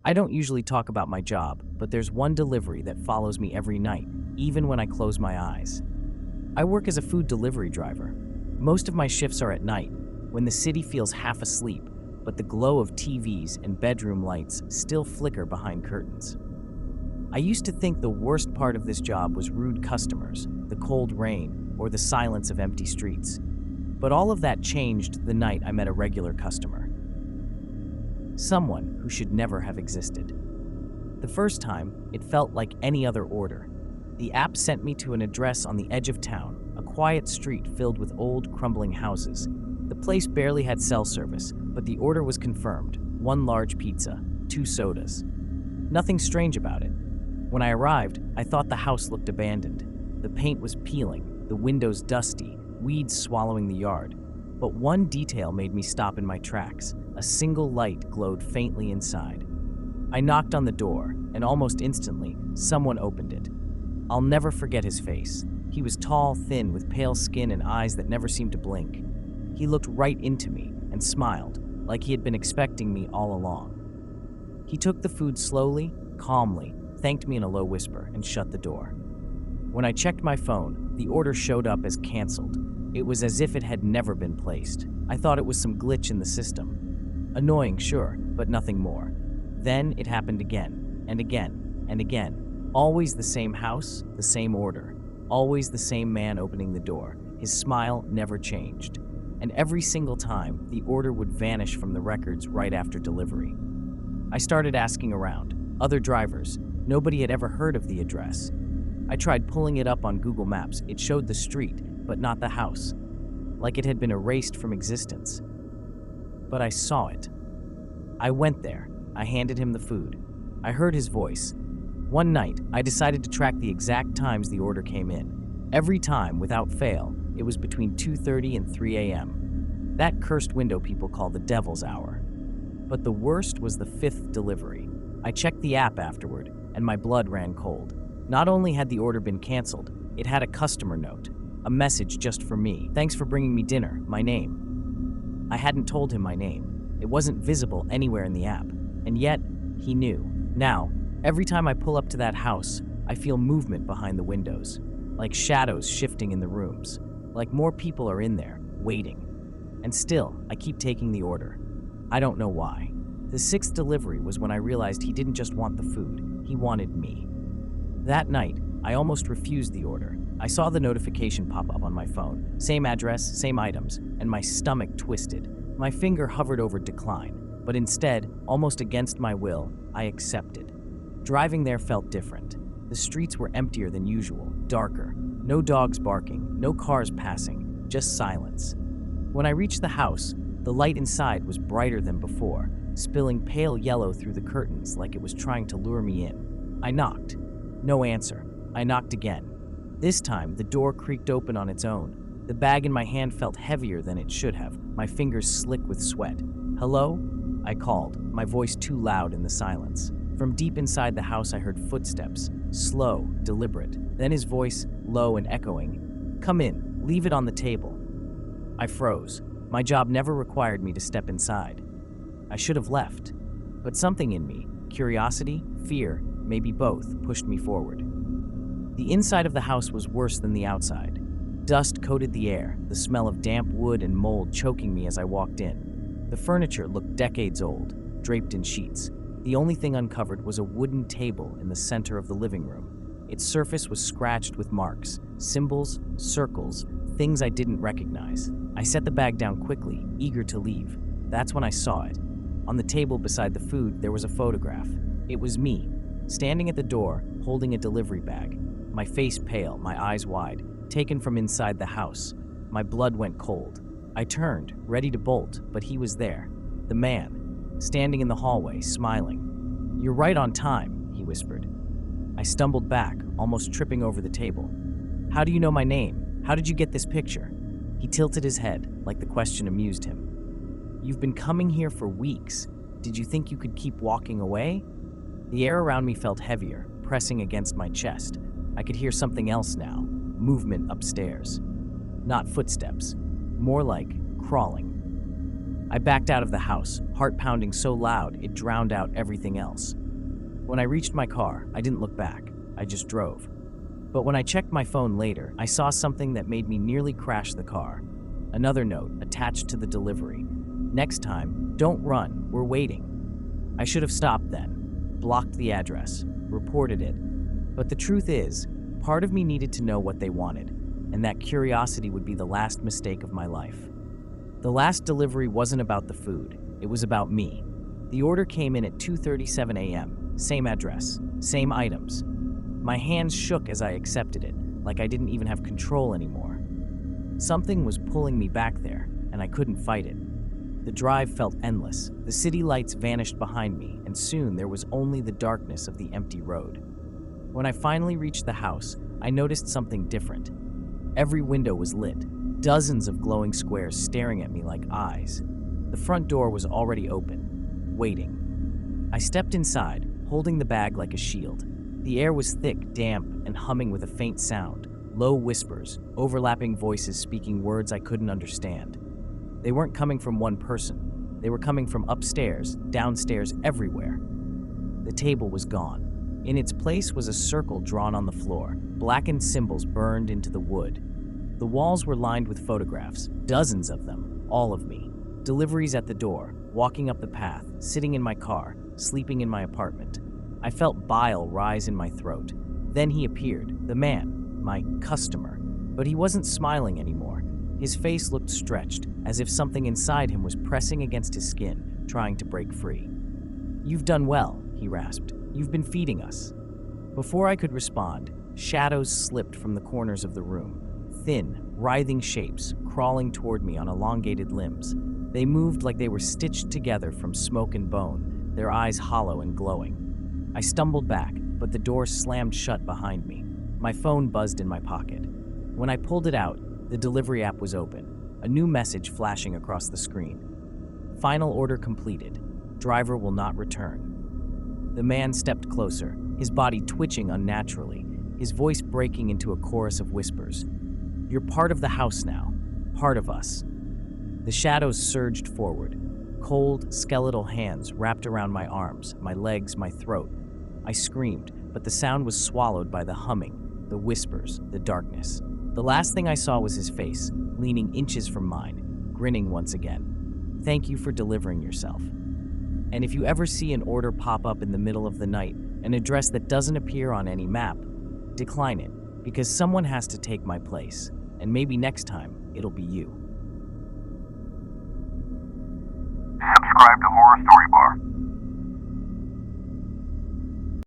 I don't usually talk about my job, but there's one delivery that follows me every night, even when I close my eyes. I work as a food delivery driver. Most of my shifts are at night, when the city feels half asleep, but the glow of TVs and bedroom lights still flicker behind curtains. I used to think the worst part of this job was rude customers, the cold rain, or the silence of empty streets. But all of that changed the night I met a regular customer. Someone who should never have existed. The first time, it felt like any other order. The app sent me to an address on the edge of town, a quiet street filled with old, crumbling houses. The place barely had cell service, but the order was confirmed: 1 large pizza, 2 sodas. Nothing strange about it. When I arrived, I thought the house looked abandoned. The paint was peeling, the windows dusty, weeds swallowing the yard. But one detail made me stop in my tracks. A single light glowed faintly inside. I knocked on the door, and almost instantly, someone opened it. I'll never forget his face. He was tall, thin, with pale skin and eyes that never seemed to blink. He looked right into me and smiled, like he had been expecting me all along. He took the food slowly, calmly, thanked me in a low whisper, and shut the door. When I checked my phone, the order showed up as canceled. It was as if it had never been placed. I thought it was some glitch in the system. Annoying, sure, but nothing more. Then it happened again, and again, and again. Always the same house, the same order. Always the same man opening the door. His smile never changed. And every single time, the order would vanish from the records right after delivery. I started asking around. Other drivers. Nobody had ever heard of the address. I tried pulling it up on Google Maps. It showed the street, but not the house, like it had been erased from existence. But I saw it. I went there. I handed him the food. I heard his voice. One night, I decided to track the exact times the order came in. Every time, without fail, it was between 2:30 and 3 a.m. That cursed window people call the devil's hour. But the worst was the 5th delivery. I checked the app afterward, and my blood ran cold. Not only had the order been canceled, it had a customer note. A message just for me. Thanks for bringing me dinner. My name. I hadn't told him my name. It wasn't visible anywhere in the app. And yet, he knew. Now, every time I pull up to that house, I feel movement behind the windows. Like shadows shifting in the rooms. Like more people are in there, waiting. And still, I keep taking the order. I don't know why. The 6th delivery was when I realized he didn't just want the food. He wanted me. That night, I almost refused the order. I saw the notification pop up on my phone. Same address, same items, and my stomach twisted. My finger hovered over decline, but instead, almost against my will, I accepted. Driving there felt different. The streets were emptier than usual, darker. No dogs barking, no cars passing, just silence. When I reached the house, the light inside was brighter than before, spilling pale yellow through the curtains like it was trying to lure me in. I knocked. No answer. I knocked again. This time, the door creaked open on its own. The bag in my hand felt heavier than it should have, my fingers slick with sweat. "Hello?" I called, my voice too loud in the silence. From deep inside the house, I heard footsteps, slow, deliberate. Then his voice, low and echoing. "Come in, leave it on the table." I froze. My job never required me to step inside. I should have left. But something in me, curiosity, fear, maybe both, pushed me forward. The inside of the house was worse than the outside. Dust coated the air, the smell of damp wood and mold choking me as I walked in. The furniture looked decades old, draped in sheets. The only thing uncovered was a wooden table in the center of the living room. Its surface was scratched with marks, symbols, circles, things I didn't recognize. I set the bag down quickly, eager to leave. That's when I saw it. On the table beside the food, there was a photograph. It was me, standing at the door, holding a delivery bag. My face pale, my eyes wide, taken from inside the house. My blood went cold. I turned, ready to bolt, but he was there. The man, standing in the hallway, smiling. "You're right on time," he whispered. I stumbled back, almost tripping over the table. "How do you know my name? How did you get this picture?" He tilted his head, like the question amused him. "You've been coming here for weeks. Did you think you could keep walking away?" The air around me felt heavier, pressing against my chest. I could hear something else now, movement upstairs. Not footsteps, more like crawling. I backed out of the house, heart pounding so loud it drowned out everything else. When I reached my car, I didn't look back. I just drove. But when I checked my phone later, I saw something that made me nearly crash the car. Another note attached to the delivery. Next time, don't run, we're waiting. I should have stopped then, blocked the address, reported it. But the truth is, part of me needed to know what they wanted, and that curiosity would be the last mistake of my life. The last delivery wasn't about the food, it was about me. The order came in at 2:37 a.m., same address, same items. My hands shook as I accepted it, like I didn't even have control anymore. Something was pulling me back there, and I couldn't fight it. The drive felt endless. The city lights vanished behind me, and soon there was only the darkness of the empty road. When I finally reached the house, I noticed something different. Every window was lit, dozens of glowing squares staring at me like eyes. The front door was already open, waiting. I stepped inside, holding the bag like a shield. The air was thick, damp, and humming with a faint sound, low whispers, overlapping voices speaking words I couldn't understand. They weren't coming from one person. They were coming from upstairs, downstairs, everywhere. The table was gone. In its place was a circle drawn on the floor, blackened symbols burned into the wood. The walls were lined with photographs, dozens of them, all of me. Deliveries at the door, walking up the path, sitting in my car, sleeping in my apartment. I felt bile rise in my throat. Then he appeared, the man, my customer. But he wasn't smiling anymore. His face looked stretched, as if something inside him was pressing against his skin, trying to break free. "You've done well," he rasped. "You've been feeding us." Before I could respond, shadows slipped from the corners of the room. Thin, writhing shapes crawling toward me on elongated limbs. They moved like they were stitched together from smoke and bone, their eyes hollow and glowing. I stumbled back, but the door slammed shut behind me. My phone buzzed in my pocket. When I pulled it out, the delivery app was open, a new message flashing across the screen. "Final order completed. Driver will not return." The man stepped closer, his body twitching unnaturally, his voice breaking into a chorus of whispers. "You're part of the house now, part of us." The shadows surged forward. Cold, skeletal hands wrapped around my arms, my legs, my throat. I screamed, but the sound was swallowed by the humming, the whispers, the darkness. The last thing I saw was his face, leaning inches from mine, grinning once again. "Thank you for delivering yourself." And if you ever see an order pop up in the middle of the night, an address that doesn't appear on any map, decline it, because someone has to take my place, and maybe next time it'll be you. Subscribe to Horror Story Bar.